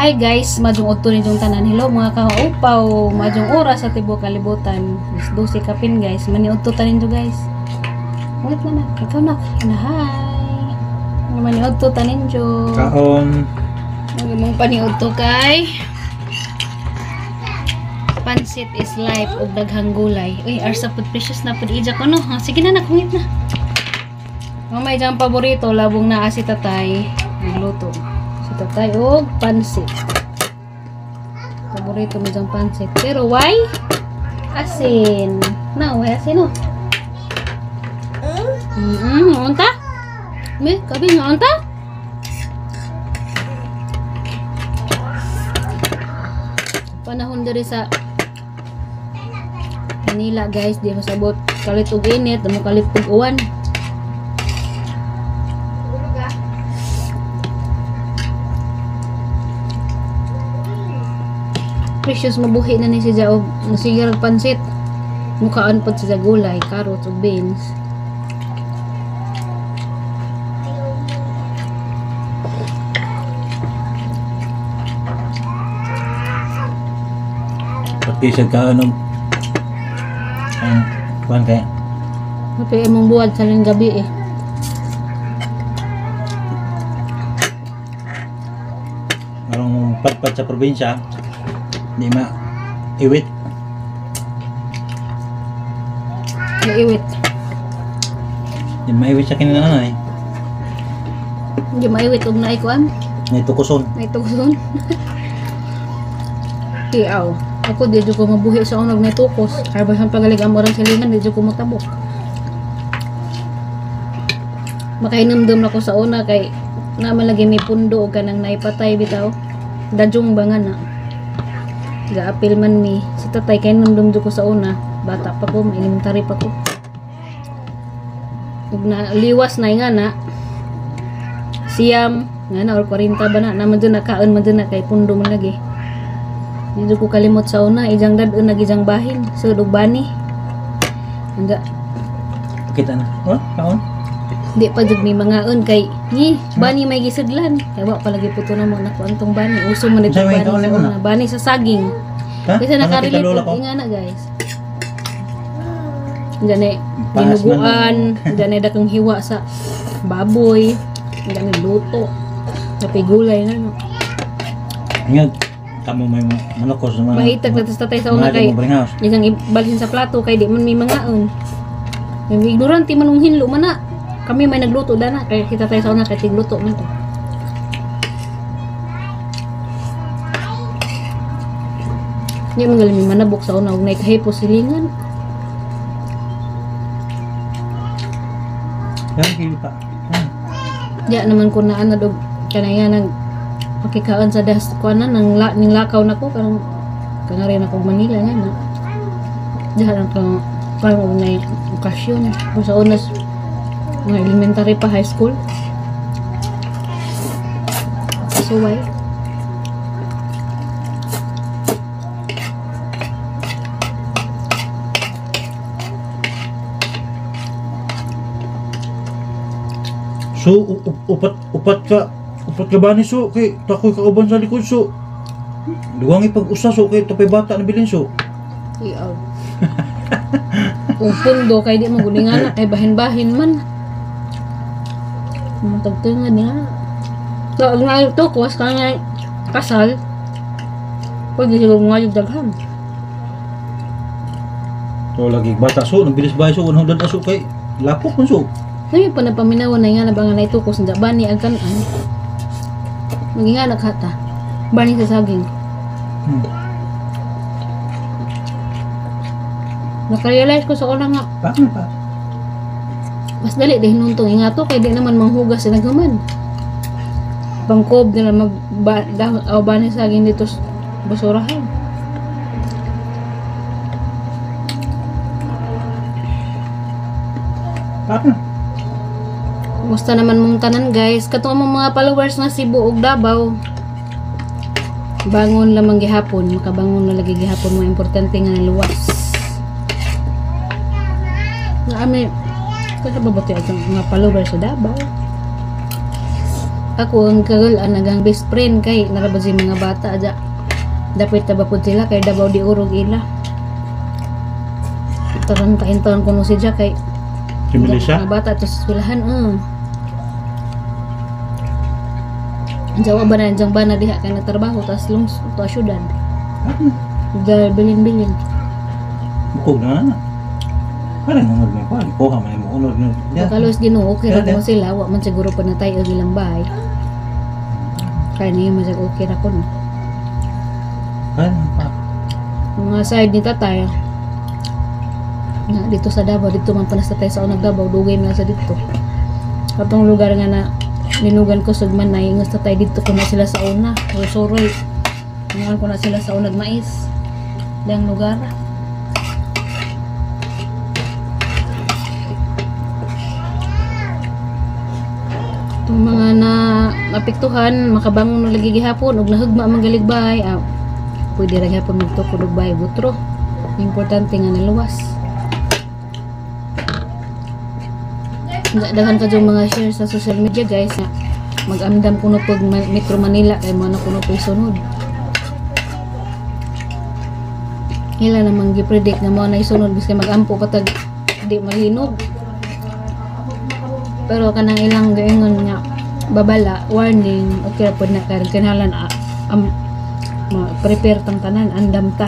Hi guys, majong udto ninyong tanan. Hello mga kaupaw, majong oras sa tibuok kalibutan. Is 12 kapin guys. Mani udto tanin jo guys. Wait na. Ikaw na. Hi. Mani udto tanin jo. Kaon. Mong paniudto kay pansit is life ug daghang gulay. Uy, arsa pud precious na pud ija ko no. Sige na nakungit na. Mamay jang paborito labong naa si tatay. Nagluto. Tatay og pansit. Paborito mo dyan pansit. Pero why? Asin. Na, why asin o? Unta? May, kabi nga unta? Panahon diri sa Manila guys, di masabot kalit og init, damo kalit og uwan. Precious mabuhi na ni siya og nasigar pansit. Mukhaan pod siya gulay, carrots ug beans. Pati siya kaon ang kuan kaya. Pati imong buwad sa ring gabi eh. Arong pagpat sa probinsya. Di ma iwit. Naiwit. Di ma iwit sa kinanay. Hindi maiwit og naay kuan. Naitukuson. Naitukuson. Tiaw. Ako di jud ko mabuhi sa unog naitukos. Kaya basan pagalig amorang silingan di jud ko motabok. Makainumdum na ko sa una kay naman lagi may pundo o kanang naipatay bitaw. Dajong bangan na. Ga-apil man mi. Si tatay kay numdum ko sa una. Bata pa ko, elementary pa ko. Ug na liwas na nga na. Siyam nga na or 40 ba na naman dyan nakaon man dyan na kay pundo man lagi. Dito ko kalimot sa una. Ijang dadun nagijang bahin. Sud og bani. Hangga. Kita na. Oh, kaon. Di pa jud mi mangaon kay ni bani may gisudlan. Kay wa palagi puto na mo na kuantong bani. Uso man dito bani sa una. Bani sa saging. Kasi nakarelate nga na guys. Gani dinuguan, gani dakang hiwa sa baboy, gani luto. Tapi gulay na no. Ngag kamo may manokos naman. Mahitag na tatay sa una kay isang ibalhin sa plato kay di man mi mangaon. Yung ignorante man ng hinlo man na. Kami may nagluto dana kay kita tayo sa una kay tigluto man to. Di man galing manabok sa una ug nay kahipo silingan. Yan kili pa. Di naman ko na ana dog kanaya nang pakikaon sa das kuanan nang lakaw nako kanang kanari na ko Manila nga na. Diha ko parang unay okasyon sa unas mga elementary pa high school. So why? So upat ka bani so kay takoy kauban sa likod so. Duwang ipag-usa so kay tapay bata na bilin so. Iyaw. Kung pundo kay di magulingan na kay bahin-bahin man. Matagtungan niya. So, ang ngayon to, kuwas ka nga kasal. Pwede siguro ngayon daghan. So, lagi bata so, nabilis bahay so, unang dada so kay lapok man so. Ngayon pa napaminawan na nga na bangan na ito kung sa bani ang kanan. Maging nga naghata. Bani sa saging. Nakarealize ko sa una nga. Paano pa? Mas dali dahil nuntong ingato kay di naman manghugas sa nagaman. Pangkob nila bani saging dito sa basurahan. Paano? Musta naman mong tanan guys? Katong among mga followers na Cebu ug Davao. Bangon lamang gihapon, makabangon na lagi gihapon, mo importante nga naluwas. Na ami kasi babuti atong mga followers sa Davao. Ako ang kagulan nagang best friend kay narabad si mga bata aja. Dapat tabapod sila kay Davao di urog ila. Tarang kaintaon kuno si Jack kay Si Melissa? mga bata to sa eskwelahan. Jawa ba na diyang ba na diha kay nagtrabaho tas lungs to syudad. Dahil bilin-bilin. Bukog na na. Parang nangod may kuhan. Kuha man mo unod nun. Kalos Ginoo okay ra Yeah. mo sila wa man siguro pa natay og ilang bahay. Kaya niya masag okay ra kuno. Ano pa? Mga side ni tatay nga dito sa Davao dito man panas tatay sa unang Davao dugay man sa dito. Katong lugar nga na linugan ko sugman na ingas tatay dito ko na sila sa una. Soroy. Ngayon ko na sila sa unag mais. Dang lugar. Itong mga na apektuhan, makabangon ng lagi gihapon ug nahugma man galigbay. Pwede ra gyapon magtukod og bahay butro. Importante nga naluwas. Daghan ka yung mga share sa social media guys nga mag-amdam kuno pag Metro Manila kay mo na kuno pag sunod. Ila namang gi-predict nga mo na isunod bisan mag-ampo patag di malinog. Pero kanang ilang gaingon nga babala, warning, okay pod na kay kinahanglan prepare tang tanan, andam ta.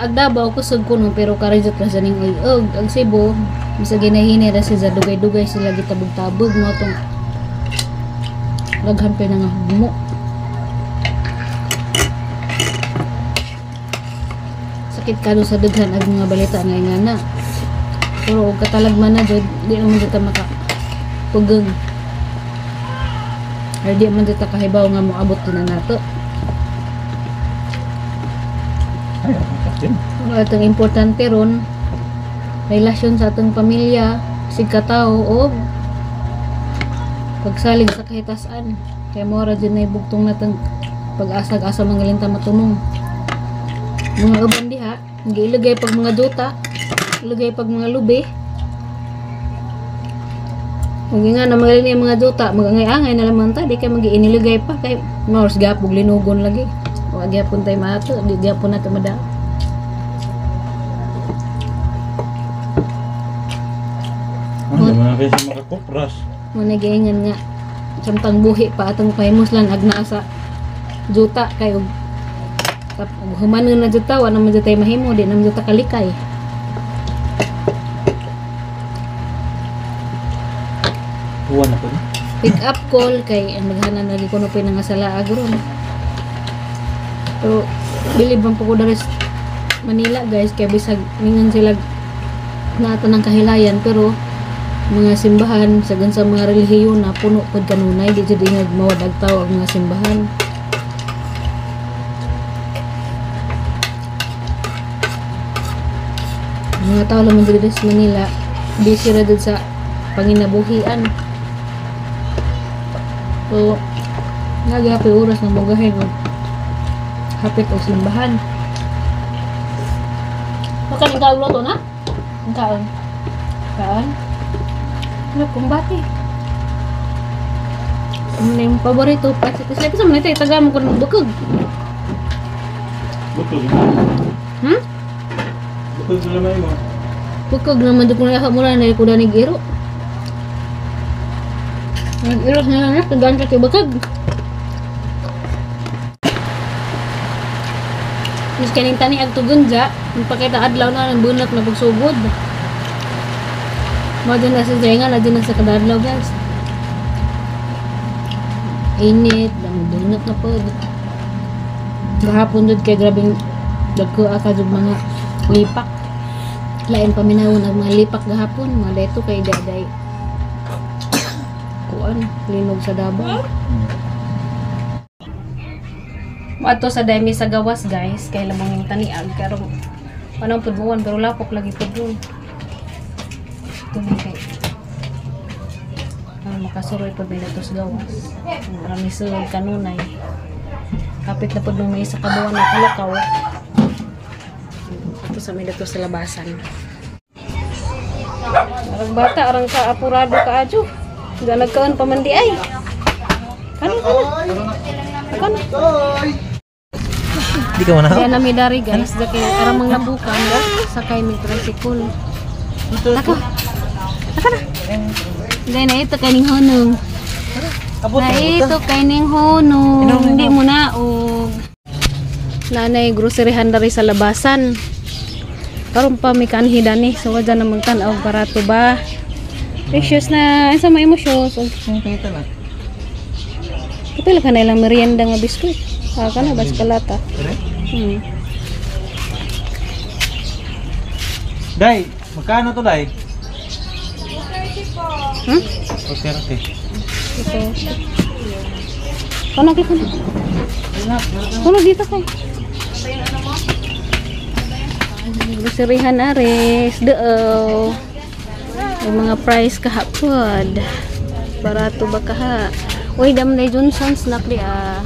Agdabaw kusog kuno pero karajot ra sa ning uyog ang Cebu bisag ginahini ra sa dugay-dugay sila gitabog-tabog mo tong laghan pa na nga hugmo. Sakit kado sa daghan ag mga balita nga na pero og katalagman na jud di naman jud ta maka pugog or di man jud ta kahibaw nga moabot na nato. Atong importante ron relasyon sa atong pamilya, sig katao o pagsalig sa kahitasan. Kaya mo ra dyan na ibugtong natang pag-asag-asa mangalinta matunong. Mga uban diha, giilagay pag mga duta, ilagay pag mga lubi. Kung nga na magaling yung mga duta, magangay-angay na lamang ta, di kay mag-iinilagay pa kay Mars gapog linugon lagi. Huwag gyapon tayo mato, di gyapon nato mada. Ano naman kayo sa makakopras? Managingan nga samtang buhi pa atong pahimuslan ag naa sa juta kay og humanon na juta wa naman jutay mahimo di naman juta kalikay. Huwan ako ni. Pick up call kay maghanan na kuno pinangasala agron. Pero bilib man po ko dari sa Manila guys kay bisag mingan sila nato ng kahilayan pero mga simbahan sagan sa mga relihiyon na puno pod kanunay di jud ingag mawadag tawo ang mga simbahan. Mga tao lamang dito sa Manila busy ra dud sa panginabuhian. So nagapi oras na mogahin og hapit og simbahan. Makan ikaw luto na? Kaon. Kaon. Ano kumbati? Ano yung paborito? Kasi sa mga ito, taga mo ko ng bukog. Bukog. Hmm? Bukog na naman mo. Bukog naman doon ko na mula na ko na nag-iro. Nag-iro na lang, tagaan ka bukog. Mas kaning tani ag tugunja, pakita adlaw na ng bunot na pagsugod. Madyan na sa sayangan, nadyan na sa kadadlaw guys. Init, bunot na po. Gahapon doon kay grabing dagko akad mga lipak. Lain paminawon ang mga lipak gahapon, mga dito kay daday. Kuan, linog sa Davao. Ato sa dami sa gawas guys, kay lamang yung taniag pero anong pudbuan pero lapok lagi pudbun. Ito na kay makasuroy pud may datos gawas. Marami sulod kanunay. Kapit na pud may isa ka buwan na kalakaw. Ito sa may datos sa labasan. Arang bata, arang ka apurado ka adyo. Ga nagkaon pa man di ay. Kani. Di ka mana. Kaya nami dari guys, daki aramang lambukan sakay may tricycle. Taka. Taka na. Dahil na ito kaning honong. Na ito kaning honong. Hindi mo na og. Nanay groceryhan dari sa labasan. Karon pa may kanhi dani. So wadya na magtan-aw barato ba. Precious na isa may emosyos. Kita na. Kapila ka na ilang merienda nga biskuit. Ka na baskalata. Day, magkano to, Day? Hmm? Okay. Ito. Kono kay kono. Kono dito kay. Groceryhan ares, deo. May mga price kahapon. Barato ba kaha? Uy, dam na Johnson's snack di ah.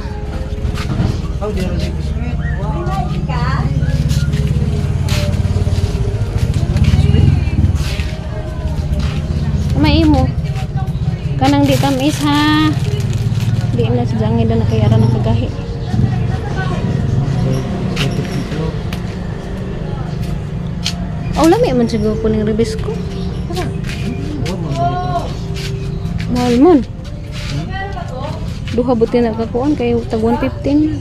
Oh, di rin biskuit. May imo. Kanang di tamis ha. Di na sa jangi na nakayara ng kagahi. Oh, lami man siguro po ng ribis ko. Mahal mon. Duha buti na kakuan kay tag 115.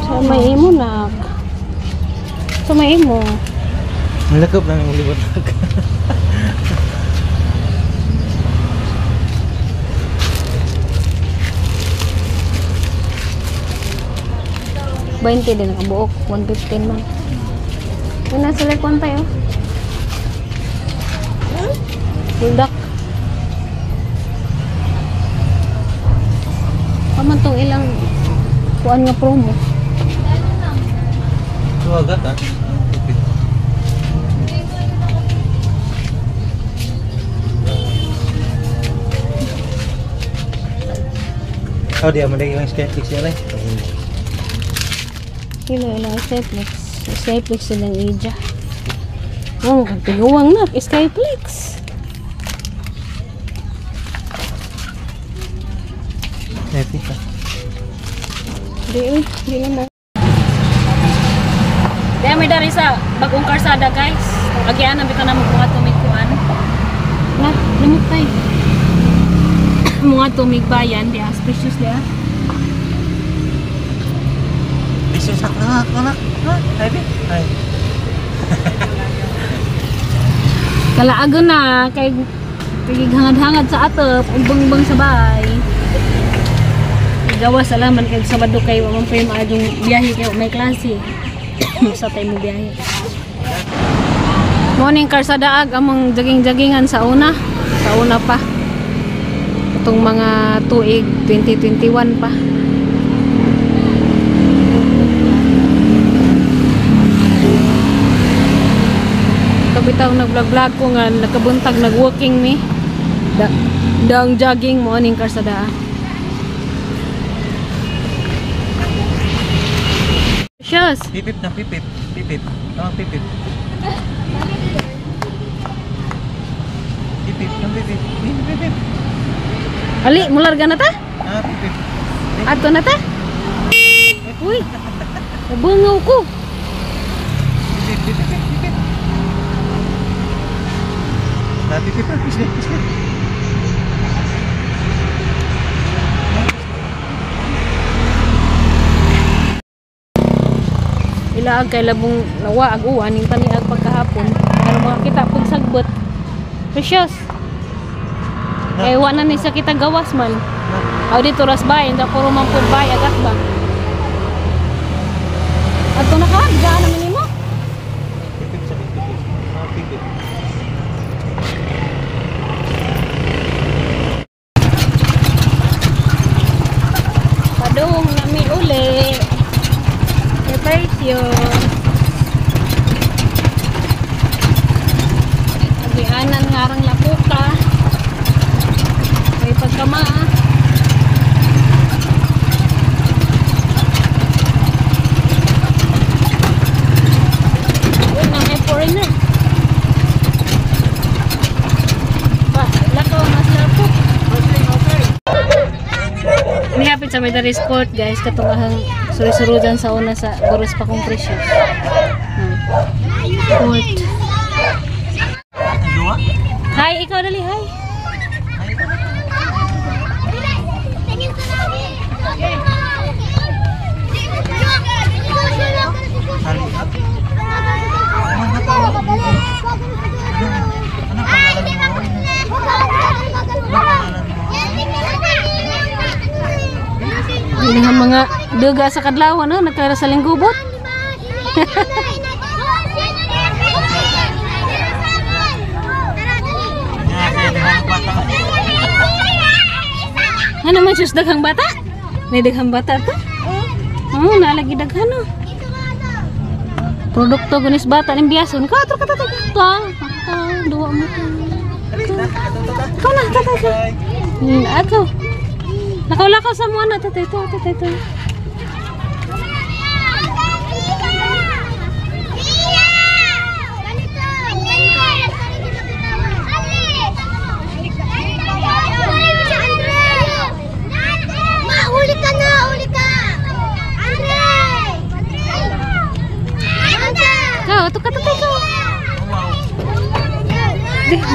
So may imo nak. So may imo. Malakap lang yung ulibot. 20 din ang buok, 115 man. Yun na sila kung tayo. Buldak. Paman tong ilang kuan nga promo. Ito agad ha. Oh, dia madagi lang skeptics yan eh. Ilang Skyflex. Skyflex silang ija. Oh, kagtiguwang na. Skyflex. Epic ha. Di na mo. Daya may dari sa bagong karsada guys. Agian na bita na mga tumigkuan. Na, namutay. Mga tumigbayan. Di auspicious dia. Isusak na anak. Ha? Ay. Kalaago na. Kay hangad-hangad sa atop. Umbang-umbang sabay. Gawas alaman kay Sabado kay wa man pa yung maadong biyahe kay may klase. Sa tayo mo biyahe. Morning karsadaag among jaging-jagingan sa una. Sa una pa. Itong mga tuig 2021 pa. Kabitaw nag-vlog ko nga nakabuntag nag-walking mi. Daang jogging morning karsadaag. Shush. Pipip na pipip. Pipip. Oh, pipip. Pipip. Ang pipip. Pipip. Ali, mularga na ta? Ah, pipip. Ato na ta? Uy. Nabungaw ko. Pipip. Pipip. Pipip. Na pipip. Pipip. Ilaag kay labong nawaag uwan ning taniag pagkahapon. Pero mga kita pug sagbot. Precious. Kay wa na ni sa kita gawas man. Aw dito ras bay, nda puro man pud bay agat ba. Ato na ka, gaan naman nimo. Pipip sa pipip. Ah, pipip. Precious. Agianan nga rang lapuka. May pagkamaa. Uy, nang foreigner. Lakaw mas lapok. Nihapit sa Medaris Court guys, katungahang suri-surudan sa una sa boros pa kong presyo. Court. Hi, ikaw dali, hi. Ini ang mga duga sa kadlaw, no? Nagkara sa linggubot. Ano man sus daghang bata? May daghang bata to? Oh, nalagi daghan no. Produkto gunis bata ning biyason. Ka atro ka duwa mo. Ka na tatay. Ako. Lakaw-lakaw sa mga na tatay to.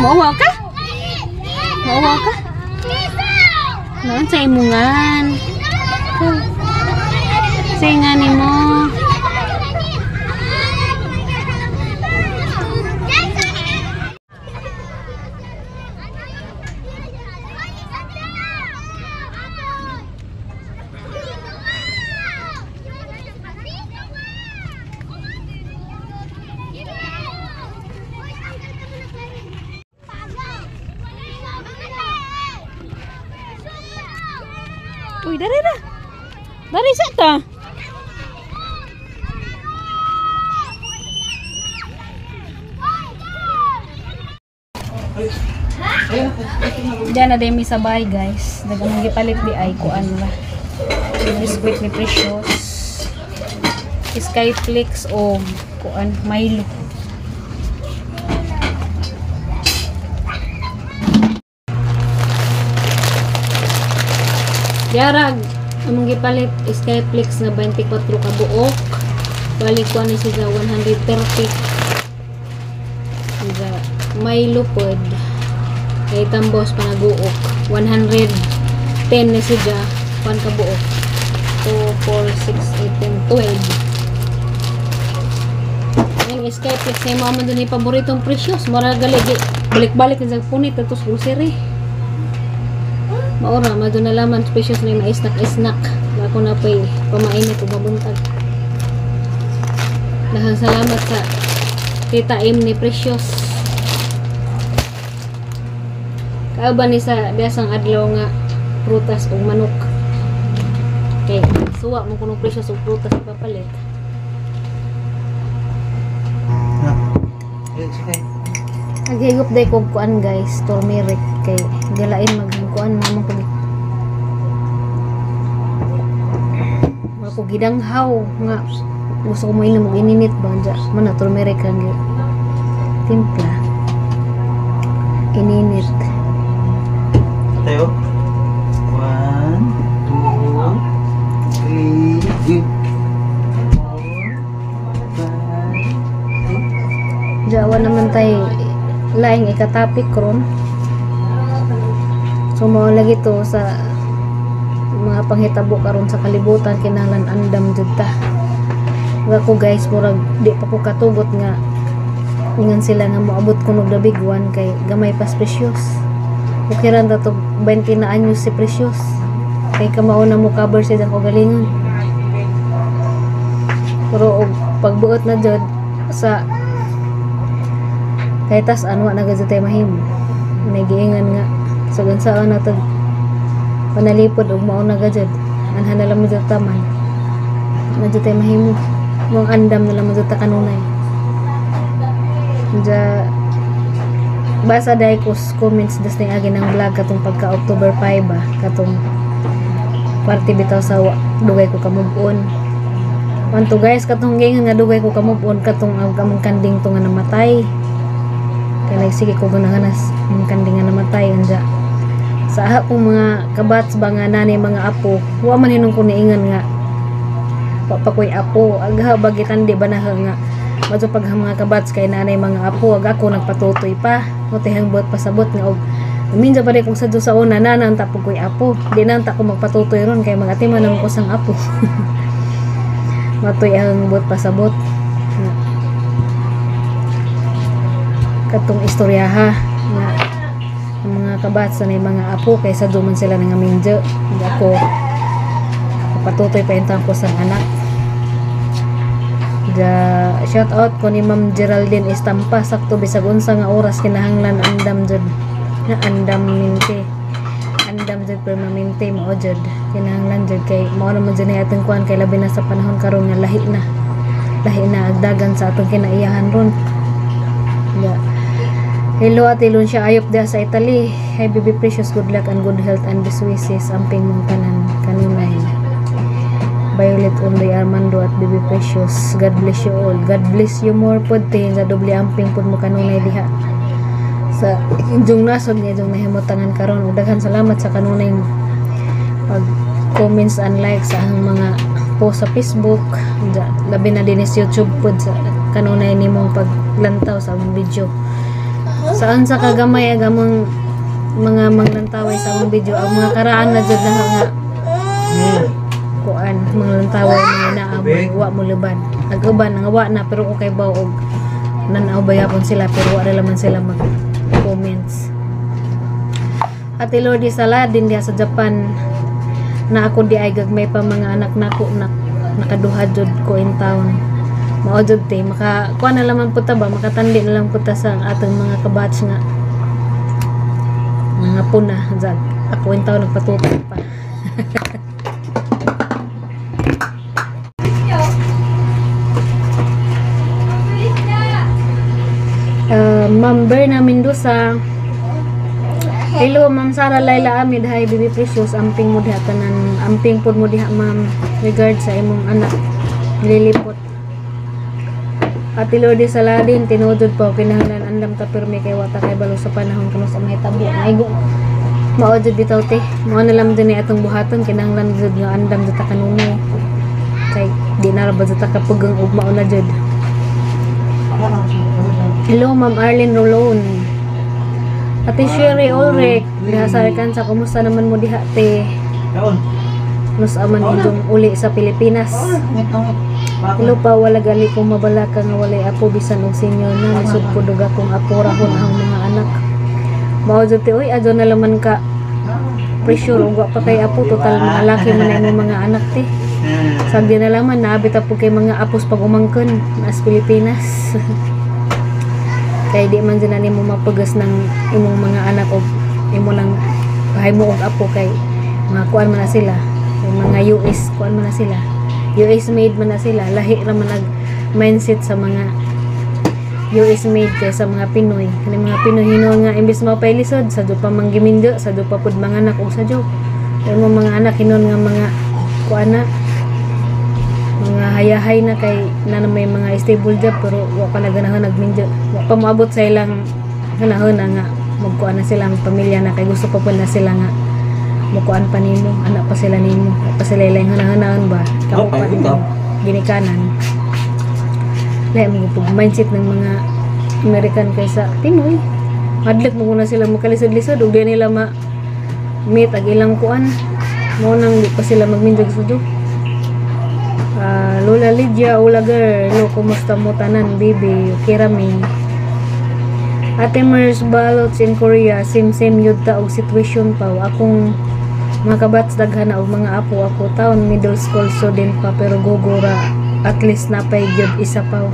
Mauwaw ka? Noon sa imungan. Sa ingani mo. Uy, dari. Dari sa ta. Diyan na demi sa bahay guys. Dagang gipalit di ay kuan la. Biscuit ni Precious. Skyflakes o kuan Milo. Yarag, among gipalit Skyflakes na 24 ka buok. Balik ko ni siya 130. Siya Milo pod. Kay tambos pa naguok. 110 na siya 1 ka buok. 2, 4, 6, 8, 10, 12. Yan Skyflakes na mo man dun yung paboritong Precious. Mara galigi. Balik-balik na sa punit at grocery. Maura, madun na laman Precious na yung snack. Ako na pa'y pamainit o mabuntag. Dahang salamat sa tita M ni Precious. Kauban ni sa biasang adlaw nga prutas o manok. Okay, suwa mo kunong Precious o prutas ipapalit. Naghigop day kong kuan guys, turmeric kay galain maghangkuan mo pag ako gidanghaw nga gusto ko mainom og ininit ba dya man na turmeric ang timpla ininit tayo 1, 2, 3, 4, 5, 6 Jawa naman tayo laing ikatapik ron. So mao lagi to sa mga panghitabo karon sa kalibutan kinahanglan andam jud ta. Wa ko guys murag di pa ko katugot nga ingon sila nga moabot kunog the big one kay gamay pas Precious. Okay ra ta to 20 na anyos si Precious. Kay kamao na mo cover siya ko galingon. Pero pagbuot na jud sa kay tas anwa na gazete mahimo nagiingan nga sa gansaan natag panalipod og mao na gajud anhan na lang mi taman na jud tay mahimo mong andam na lamang ta kanunay. Ja basa dai ko comments das ning agi ng vlog katong pagka October 5 ba katong parte bitaw sa dugay ko kamug-on. Wanto guys katong gingan nga dugay ko kamug-on katong among kanding to nga namatay. Kaya sige ko gunahanas ang kanding nga namatay anja. Sa aha kong mga kabats ba nga nanay mga apo, wa man hinung ko niingan nga wa pa koy apo agha bagitan di ba na nga madto pag mga kabats kay nanay mga apo ag ako nagpatutoy pa mo tihang buot pasabot nga og minja pa di kung sadto sa una nanan ta koy apo di nan ta ko magpatutoy ron kay mga timan ang kusang apo matoy ang buot pasabot katong istoryaha nga ang mga kabats na mga apo kay sadto man sila nga minja ag ako patutoy pa intang kusang anak. Shout out ko ni Ma'am Geraldine Estampa sakto bisag unsa nga oras kinahanglan andam jud na andam jud permanente mao jud kinahanglan jud kay mao naman jud atong kuan kay labi na sa panahon karon nga lahi na agdagan sa atong kinaiyahan ron. Hello Ate Lucia ayop dia sa Italy. Hi baby precious, good luck and good health and best wishes amping mong tanan kanunay. Violet Only Armando at Baby Precious, God bless you all. God bless you more pod te nga doble amping pod mo kanunay diha sa inyong nasod nga inyong nahimutangan karon. Daghan salamat sa kanunay pag comments and likes sa ang mga post sa Facebook, labi na din sa YouTube pod sa kanunay nimong paglantaw sa among video. Saan sa kagamay agamong mga manglantaway sa among video ang mga karaan na jud na nga kuan mga lantaway mga naamoy wa mo luban aguban nga wa na pero ko kay baw og nanaw bayapon sila pero wa ra man sila mag comments. Ate Lordy Saladin diha sa Japan na ako di ay gagmay pa mga anak nako nakaduha jud ko in town mao jud te maka kuan na lamang puta ba makatandi na lang puta sa atong mga kabats nga mga puna jag ako in town nagpatutok pa. Ma'am Berna Mendoza, hello Ma'am Sara Laila Amid, hi Baby Precious, amping mo diha tanan, amping pod mo diha ma'am, regard sa imong anak lilipot. Ate Lordy Saladin, tinudod pa kinahanglan andam ta pirmi kay wata kay balo sa panahon kuno sa may tabo aygo mao jud bitaw te mao na lam din atong buhaton kinahanglan jud nga andam jud ta kanunay kay di na ra ba jud ta kapugang ug mao na jud. Hello Ma'am Arlene Rolon, Ate Sherry Ulrich diha sa Arkansas, kumusta naman mo diha te? Nus aman idong uli sa Pilipinas. Hello pa wala gali kong mabala ka nga walay apo bisan og senior na lisod ko duga kong apo rahon ang mga anak. Mao jud te oy adto na laman ka pressure ug wa pa kay apo total mga laki man na imong mga anak te. Sagdi na laman naabit apo kay mga apos pag umangkon nas Pilipinas. Kay di man din nimo mapagas ng imong mga anak og imo nang bahay mo og apo kay mga kuan man na sila, mga US kuan man na sila. US made man na sila, lahi ra man nag mindset sa mga US made kay sa mga Pinoy. Kani mga Pinoy hinuon nga imbis mapay lisod sa do pa manggiminjo, sa do pa pud mga anak og sa do. Kay mo mga anak hinuon nga mga kuan na mga hayahay na kay na may mga stable job pero wa pa naganahon nagminjo, wa pa moabot sa ilang ganahon nga magkuan na sila ang pamilya na kay gusto pa pud na sila nga mukuan pa nimo, anak pa sila nimo, pa sila ilang ganahon ba kao pa din ginikanan. Lahi mo pug mindset ng mga American kaysa Pinoy, madlek mo na sila makalisod-lisod ug di nila ma meet ag ilang kuan mo nang di pa sila magminjo sa do. Lola Lydia Ulager, hello, kumusta mo tanan, baby? Okay rami. Ate Mers Balots in Korea, same yun ta og situation pa. Akong mga kabats daghan na og mga apo ako taon middle school so din pa pero gogora at least napay jud isa pa.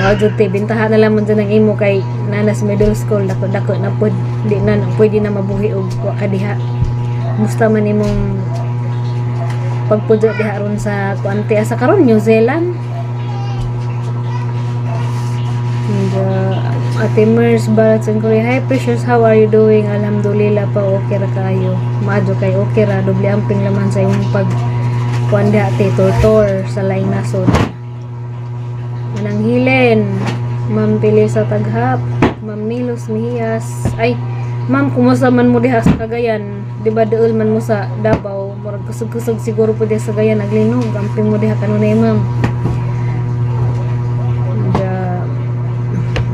Mao jud te bintahan na lang man dyan ang imo kay nanas middle school dako na pod di na pwede na mabuhi og wa kadiha. Musta man imong pagpudyo diha ron sa kuante sa karon New Zealand Ate Mers Barat sa Korea. Hi Precious, how are you doing? Alhamdulillah pa, okay ra kayo. Maadyo kay okay ra, doble amping laman sa imong pag kuanda ate tortor sa laing nasod. Manang Hilen, Ma'am Pili sa Taghap, Ma'am Milos Mihiyas. Ay, Ma'am, kumusta man mo diha sa Cagayan? Di ba dool man mo sa Davao? Murag kusog-kusog siguro po diha sa Cagayan naglinog. Amping mo diha kanunay, Ma'am.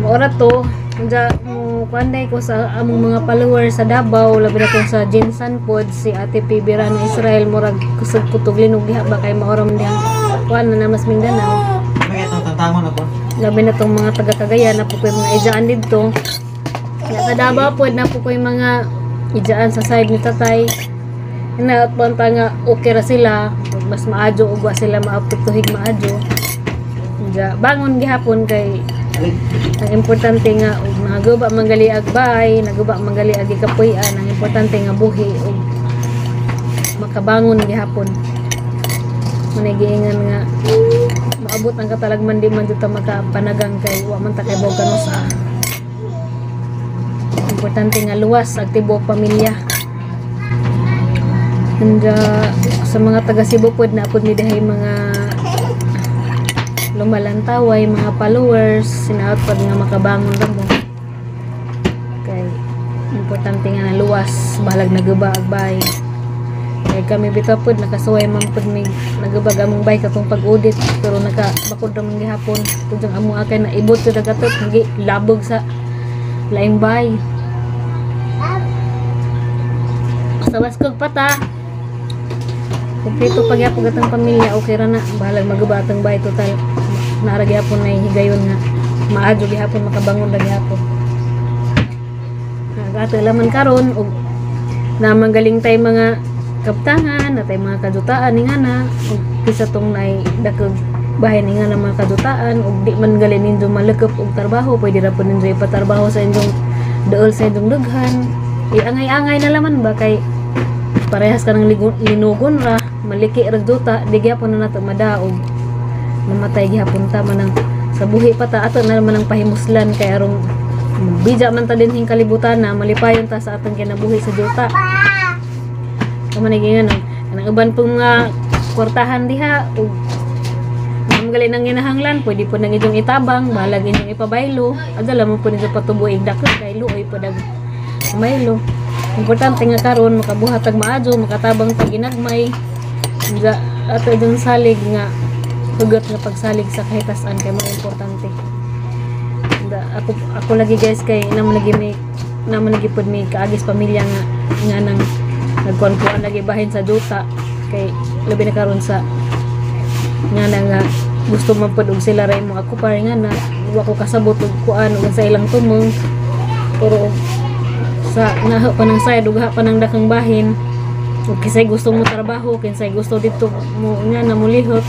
Ora to, kaya mo kuanday ko sa among mga followers sa Davao, labi na ko sa Jinsan Pod, si Ate Pibira na Israel, murag kusog kutog linog diha ba kay maoram diha kuan na mas Mindanao. Bakit ang tantangon ako? Labi na tong mga taga Cagayan na po koy mga ijaan didto. Kaya sa Davao pod na po koy mga ijaan sa side ni Tatay. Ina panta nga okay ra sila, mas maadyo ug wa sila maapektuhig maadyo. Kaya bangon gihapon kay ang importante nga ug nagaguba manggali agbay, nagaguba manggali agi kapuy-an, ang importante nga buhi ug makabangon gihapon. Manigiingan nga maabot ang katalagman di man jud ta makapanagang kay wa man ta kay bawg kanusa. Importante nga luwas ang tibuok pamilya. And sa mga taga Cebu pod na pud mi dahay mga lumalantaway, mga followers, sinaot pa nga makabangon lang mo. Kay importante nga na luwas, bahalag nagubag bay. Kay kami bitaw pod nakasuway man pod mig nagubag among bay katong pag-audit, pero nakabakod ra man gihapon. Tudong amo akay na ibot jud agatot nagi labog sa laing bay. Sa waskog pata. Kompleto pagyapon gatang pamilya, okay ra na. Bahalag magubatang bay total. Naara gihapon na higayon nga maadyo gihapon makabangon ra gihapon. Ato laman karon og namanggaling tay mga kaptangan, natay mga kadutaan ning ana ug kisa tong nay dakog bahay ning ana mga kadutaan ug di man gali ninyo malekep og trabaho, pwede ra pud ninyo ipatrabaho sa inyong dool sa inyong dughan. Iangay-angay na laman ba kay parehas ka ng linugon ra, maliki ra duta, di gyapon na nato madaog. Mamatay gihapon ta man sa buhi pa ta ato na naman ang pahimuslan kay arong bija man ta dinhing kalibutan na malipayon ta sa atong kinabuhi sa duta. Kamanay nga nang uban pong kwartahan diha ug mamgali nang ginahanglan pwede po nang inyong itabang balag inyong ipabaylo adala mo po ninyo patubuig dako kay luoy po dag maylo. Importante nga karon makabuhatag maadyo makatabang tag ginagmay ato dun salig nga hugot nga pagsalig sa kahitasan kay mga importante. Ako lagi guys kay naman lagi pod mi kaagis pamilya nga nang nagkuan lagi bahin sa duta kay labi na karon sa nga gusto man pod og sila ray mo ako pare nga na wa ko kasabot og kuan og sa ilang tumong pero sa naho pa nang sayad ug pa nang dakang bahin ug kisay gusto mo trabaho kinsay gusto dito mo nga na mulihot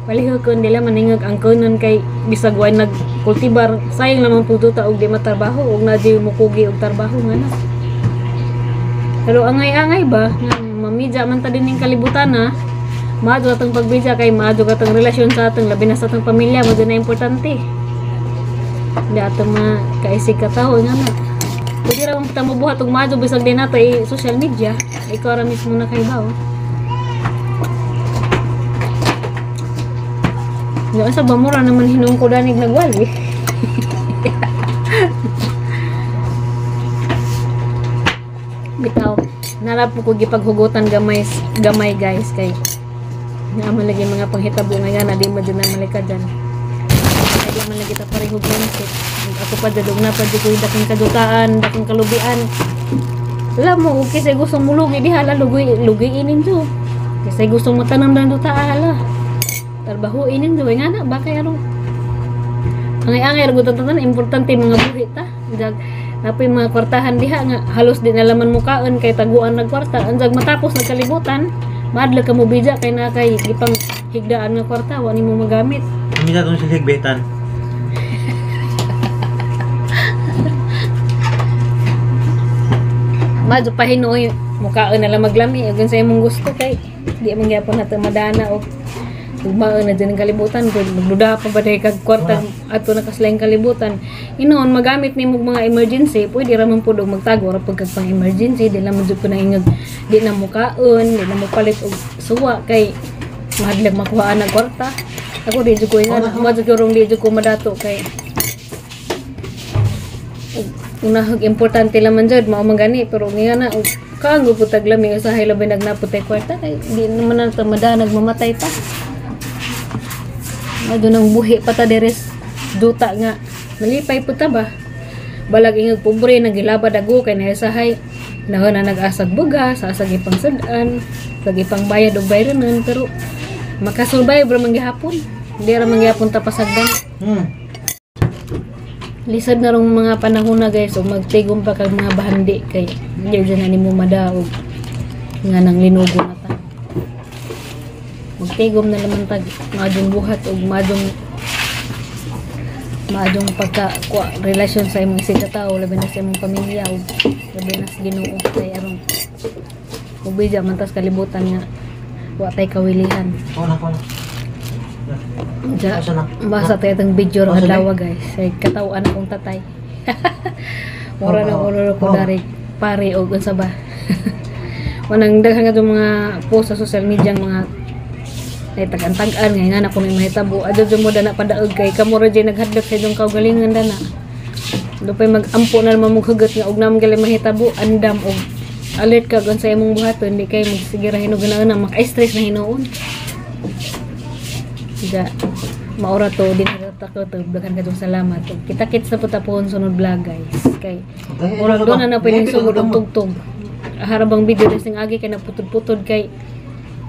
palihog kun dila maningog ang kunon kay bisag way nagkultibar sayang naman pud ta og di matrabaho og na di mo kugi og trabaho nga na. Pero angay-angay ba nga mamidya man ta dining kalibutan na maadyo atong pagbidya kay maadyo katong relasyon sa atong labi na sa atong pamilya mo na importante. Di atong kaisig katawo nga na. Pwede ra ta mabuhat og maadyo bisag din nato social media. Ikaw ra mismo na kay bawo. Yung sa bamura naman hinung ko danig nagwali. Bitaw, narap ko gipaghugutan gamay guys kay naman lagi mga panghitabo nga na di mo din na malika dyan. Kaya naman lagi ta parehog mindset. Ako pa dadog na pa di ko dakong kadutaan, dakong kalubian. Alam mo, kasi gusto mo lugi di hala lugi inin jo. Kasi gusto mo tanam dan duta hala. Trabaho inin jo nga na bakay aro. Angay-angay ra gud tan importante mga buhi ta. Jag napoy mga kwartahan diha nga halos di nalaman mo kaon kay taguan nagkwarta. Anjag matapos nagkalibutan, madla ka mo bija kay na kay gipang higdaan nga kwarta wa nimo magamit. Kami na itong siligbetan. Madyo pa hinoy mukaon na lang maglami ug sa imong gusto kay di man gyapon nato madana og Ugmaan na dyan ang kalibutan ko. Magduda pa ba dahil kag kwarta ato nakaslaing kalibutan. Inoon, magamit ni mo mga emergency, pwede raman po daw magtago ra pag pang emergency. Di naman dyan ko na ingag, di na mo kaon, di na mo palit og suwa kay mahadlag makuhaan na kwarta. Ako di dyan ko nga, madyo ko rong di dyan ko madato kay unahag importante laman dyan, maumang gani, pero nga na, kaang guputag lamig sa hay labay nagnaputay kwarta, kay di naman na tamada, nagmamatay pa. Ado nang buhi pa ta deres duta nga, malipay po ta ba? Balag ingag pobre, nagilabad ako, kay naisahay, na nag-asag buga, sasag ipang sadan, sag ipang bayad o bayranan, pero makasurvive ra manggihapon, hindi ra manggihapon tapasagdan. Lisad na rong mga panahon na guys, o magtigom pa kag mga bahandi kay hindi dyan na nimo madaog nga nang linugo na ta. Magtigom na naman tag madong buhat o madong pagka relasyon sa imong isig katao, labi na sa imong pamilya o labi na sa Ginoo kay aron ubidya man tas kalibutan nga wa tay kawilihan. Ja, basa tayo itong video ng adlaw guys. Ay katawan akong tatay. Mura na ulo ko dari pare o unsa ba. Manang daghan nga mga post sa social media mga ay tag-antagan nga nga ako may mahitabo. Adto jud mo dana padaog kay kamo ra jay naghadlok sa idong kaugalingan dana. Do pay mag-ampo na naman mong hugot nga og namang gali mahitabo andam og alert ka gon sa imong buhaton di kay magsigira hinugon na maka-stress na hinuon. Ja, maura to din ko to daghan kadtong salamat. Kita-kits na puta pohon sunod vlog guys. Kay murag do na pwedeng sugod ang tugtog. Harabang video desing agi kay naputod-putod kay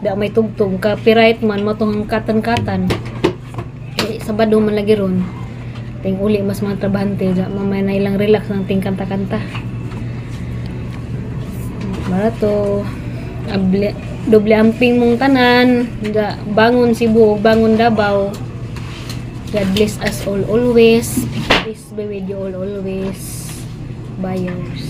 da may tugtog copyright man mo tong katan-katan. Sabado man lagi ron. Ting uli mas mga trabahante ja mamay na ilang relax ng ting kanta-kanta. Barato doble amping mong tanan, bangon Cebu, bangon Davao. God bless us all always. Peace be with you all always. Buyers.